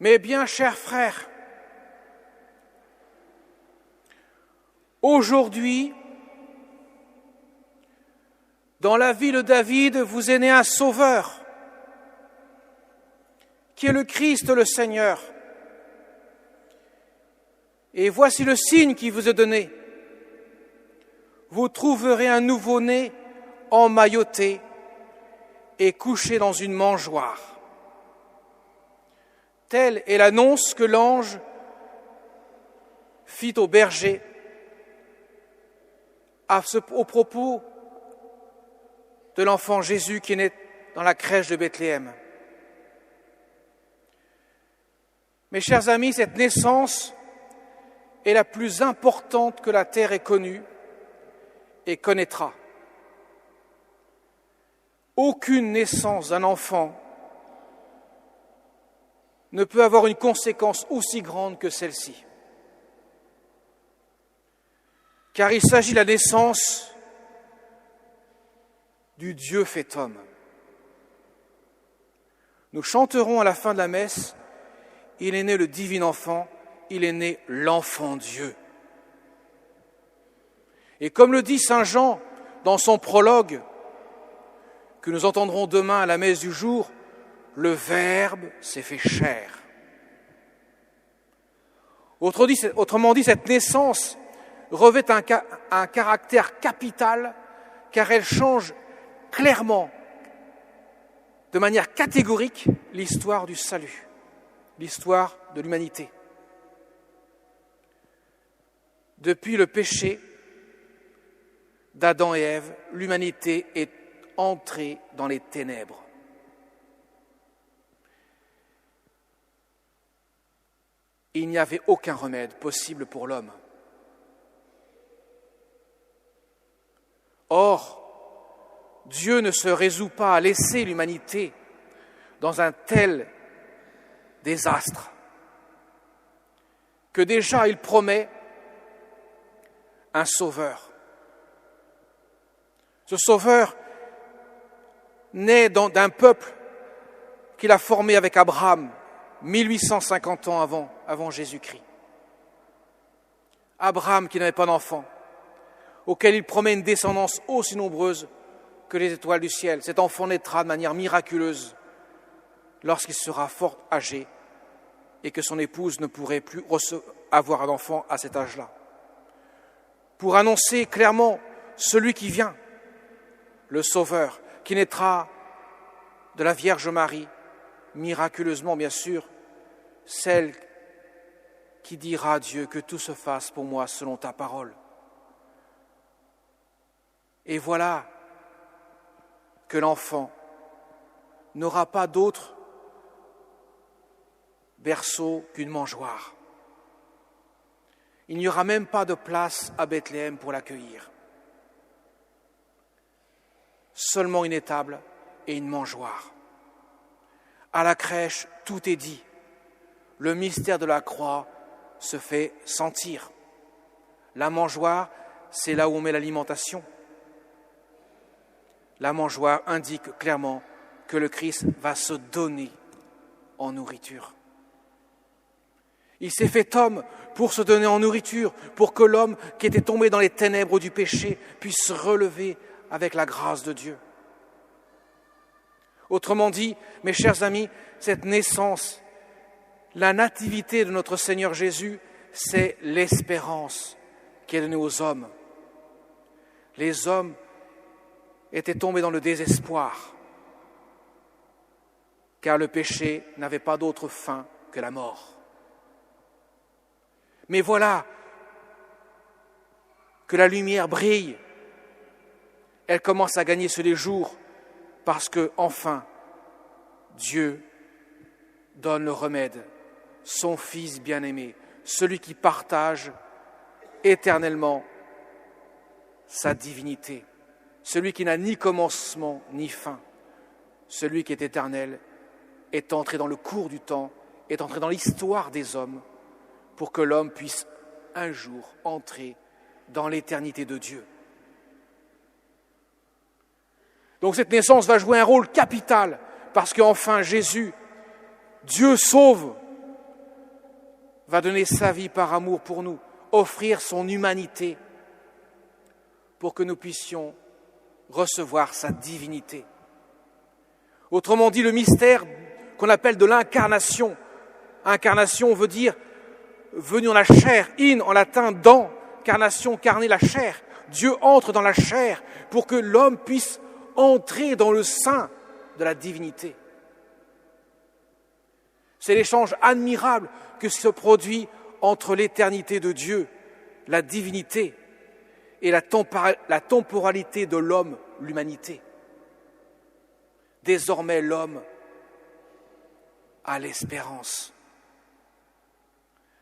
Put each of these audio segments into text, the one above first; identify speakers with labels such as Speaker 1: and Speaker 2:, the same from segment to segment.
Speaker 1: Mes bien chers frères, aujourd'hui, dans la ville de David, vous est né un sauveur, qui est le Christ, le Seigneur. Et voici le signe qui vous est donné. Vous trouverez un nouveau-né emmailloté et couché dans une mangeoire. Telle est l'annonce que l'ange fit au berger au propos de l'enfant Jésus qui est né dans la crèche de Bethléem. Mes chers amis, cette naissance est la plus importante que la terre ait connue et connaîtra. Aucune naissance d'un enfant ne peut avoir une conséquence aussi grande que celle-ci. Car il s'agit de la naissance du Dieu fait homme. Nous chanterons à la fin de la messe, « Il est né le divin enfant, il est né l'enfant Dieu ». Et comme le dit saint Jean dans son prologue, que nous entendrons demain à la messe du jour, le Verbe s'est fait chair. Autrement dit, cette naissance revêt un caractère capital car elle change clairement, de manière catégorique, l'histoire du salut, l'histoire de l'humanité. Depuis le péché d'Adam et Ève, l'humanité est entrée dans les ténèbres. Il n'y avait aucun remède possible pour l'homme. Or, Dieu ne se résout pas à laisser l'humanité dans un tel désastre que déjà il promet un sauveur. Ce sauveur naît d'un peuple qu'il a formé avec Abraham 1850 ans avant Jésus-Christ. Abraham qui n'avait pas d'enfant, auquel il promet une descendance aussi nombreuse que les étoiles du ciel. Cet enfant naîtra de manière miraculeuse lorsqu'il sera fort âgé et que son épouse ne pourrait plus avoir un enfant à cet âge-là. Pour annoncer clairement celui qui vient, le Sauveur, qui naîtra de la Vierge Marie, miraculeusement bien sûr, celle qui dira à Dieu que tout se fasse pour moi selon ta parole. Et voilà que l'enfant n'aura pas d'autre berceau qu'une mangeoire. Il n'y aura même pas de place à Bethléem pour l'accueillir. Seulement une étable et une mangeoire. À la crèche, tout est dit. Le mystère de la croix se fait sentir. La mangeoire, c'est là où on met l'alimentation. La mangeoire indique clairement que le Christ va se donner en nourriture. Il s'est fait homme pour se donner en nourriture, pour que l'homme qui était tombé dans les ténèbres du péché puisse se relever avec la grâce de Dieu. Autrement dit, mes chers amis, cette naissance, la nativité de notre Seigneur Jésus, c'est l'espérance qui est donnée aux hommes. Les hommes étaient tombés dans le désespoir, car le péché n'avait pas d'autre fin que la mort. Mais voilà que la lumière brille, elle commence à gagner sur les jours, parce que, enfin, Dieu donne le remède, son Fils bien-aimé, celui qui partage éternellement sa divinité, celui qui n'a ni commencement ni fin, celui qui est éternel, est entré dans le cours du temps, est entré dans l'histoire des hommes, pour que l'homme puisse un jour entrer dans l'éternité de Dieu. Donc cette naissance va jouer un rôle capital, parce qu'enfin Jésus, Dieu sauve va donner sa vie par amour pour nous, offrir son humanité pour que nous puissions recevoir sa divinité. Autrement dit, le mystère qu'on appelle de l'incarnation. Incarnation veut dire venu dans la chair, in en latin, dans, carnation, carner, la chair. Dieu entre dans la chair pour que l'homme puisse entrer dans le sein de la divinité. C'est l'échange admirable que se produit entre l'éternité de Dieu, la divinité, et la temporalité de l'homme, l'humanité. Désormais, l'homme a l'espérance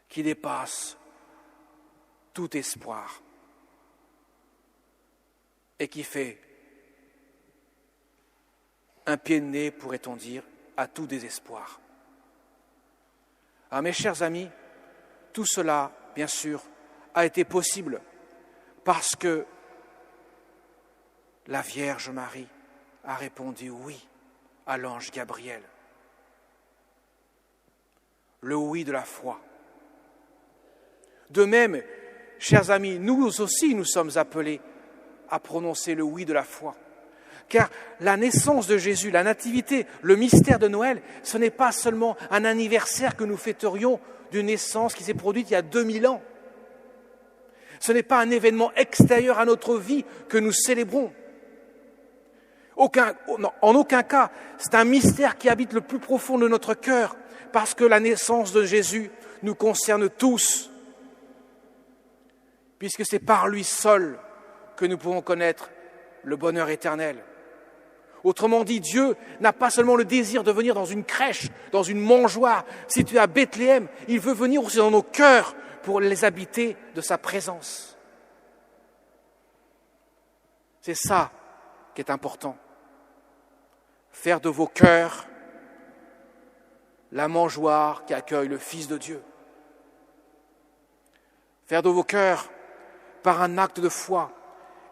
Speaker 1: qui dépasse tout espoir et qui fait un pied de nez, pourrait-on dire, à tout désespoir. Alors, mes chers amis, tout cela, bien sûr, a été possible parce que la Vierge Marie a répondu oui à l'ange Gabriel. Le oui de la foi. De même, chers amis, nous aussi nous sommes appelés à prononcer le oui de la foi. Car la naissance de Jésus, la nativité, le mystère de Noël, ce n'est pas seulement un anniversaire que nous fêterions d'une naissance qui s'est produite il y a 2000 ans. Ce n'est pas un événement extérieur à notre vie que nous célébrons. En aucun cas, c'est un mystère qui habite le plus profond de notre cœur, parce que la naissance de Jésus nous concerne tous, puisque c'est par lui seul que nous pouvons connaître le bonheur éternel. Autrement dit, Dieu n'a pas seulement le désir de venir dans une crèche, dans une mangeoire située à Bethléem, il veut venir aussi dans nos cœurs pour les habiter de sa présence. C'est ça qui est important. Faire de vos cœurs la mangeoire qui accueille le Fils de Dieu. Faire de vos cœurs, par un acte de foi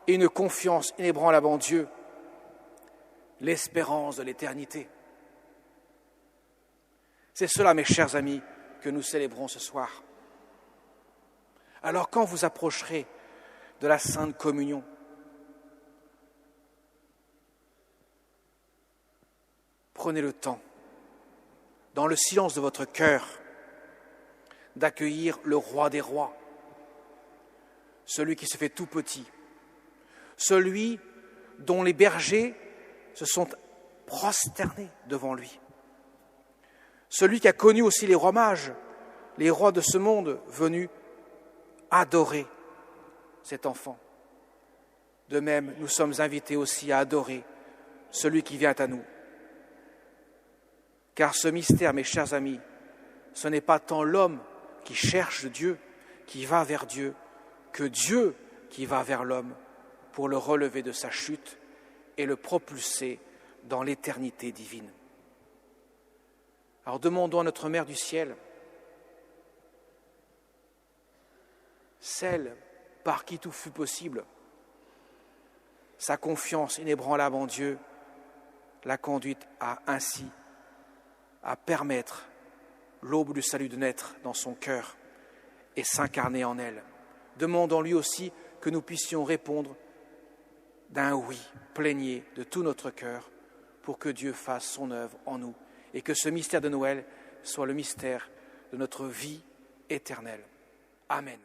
Speaker 1: et une confiance inébranlable en Dieu, l'espérance de l'éternité. C'est cela, mes chers amis, que nous célébrons ce soir. Alors quand vous approcherez de la Sainte Communion, prenez le temps, dans le silence de votre cœur, d'accueillir le Roi des rois, celui qui se fait tout petit, celui dont les bergers se sont prosternés devant lui, celui qui a connu aussi les rois mages, les rois de ce monde venus adorer cet enfant. De même, nous sommes invités aussi à adorer celui qui vient à nous. Car ce mystère, mes chers amis, ce n'est pas tant l'homme qui cherche Dieu, qui va vers Dieu, que Dieu qui va vers l'homme pour le relever de sa chute et le propulser dans l'éternité divine. Alors demandons à notre Mère du ciel, celle par qui tout fut possible, sa confiance inébranlable en Dieu l'a conduite ainsi à permettre l'aube du salut de naître dans son cœur et s'incarner en elle. Demandons lui aussi que nous puissions répondre d'un oui plénier de tout notre cœur pour que Dieu fasse son œuvre en nous et que ce mystère de Noël soit le mystère de notre vie éternelle. Amen.